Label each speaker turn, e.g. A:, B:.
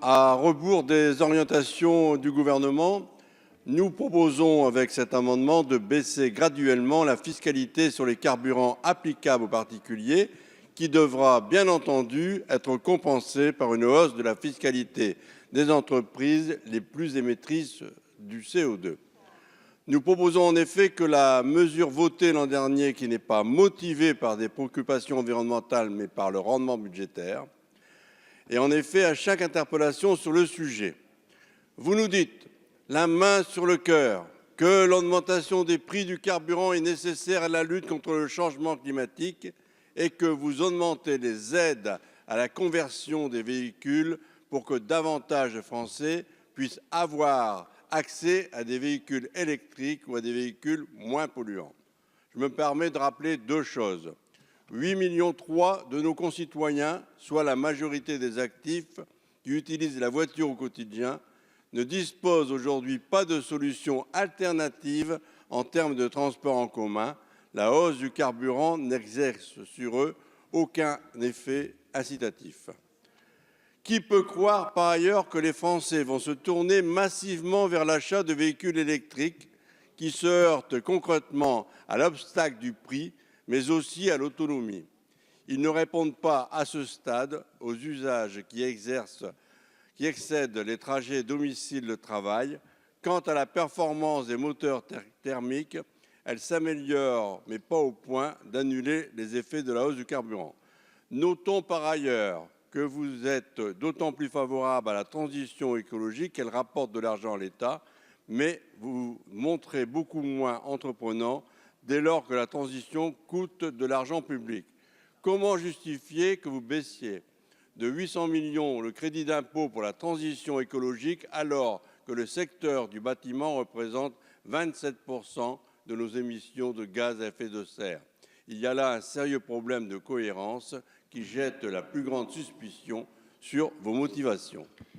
A: À rebours des orientations du gouvernement, nous proposons avec cet amendement de baisser graduellement la fiscalité sur les carburants applicables aux particuliers, qui devra bien entendu être compensée par une hausse de la fiscalité des entreprises les plus émettrices du CO2. Nous proposons en effet que la mesure votée l'an dernier, qui n'est pas motivée par des préoccupations environnementales mais par le rendement budgétaire, et en effet, à chaque interpellation sur le sujet, vous nous dites, la main sur le cœur, que l'augmentation des prix du carburant est nécessaire à la lutte contre le changement climatique et que vous augmentez les aides à la conversion des véhicules pour que davantage de Français puissent avoir accès à des véhicules électriques ou à des véhicules moins polluants. Je me permets de rappeler deux choses. 8,3 millions de nos concitoyens, soit la majorité des actifs qui utilisent la voiture au quotidien, ne disposent aujourd'hui pas de solution alternative en termes de transport en commun. La hausse du carburant n'exerce sur eux aucun effet incitatif. Qui peut croire par ailleurs que les Français vont se tourner massivement vers l'achat de véhicules électriques qui se heurtent concrètement à l'obstacle du prix, mais aussi à l'autonomie? Ils ne répondent pas à ce stade aux usages qui excèdent les trajets domicile-travail. Quant à la performance des moteurs thermiques, elle s'améliore, mais pas au point d'annuler les effets de la hausse du carburant. Notons par ailleurs que vous êtes d'autant plus favorable à la transition écologique qu'elle rapporte de l'argent à l'État, mais vous montrez beaucoup moins entreprenant dès lors que la transition coûte de l'argent public. Comment justifier que vous baissiez de 800 millions le crédit d'impôt pour la transition écologique alors que le secteur du bâtiment représente 27% de nos émissions de gaz à effet de serre? Il y a là un sérieux problème de cohérence qui jette la plus grande suspicion sur vos motivations.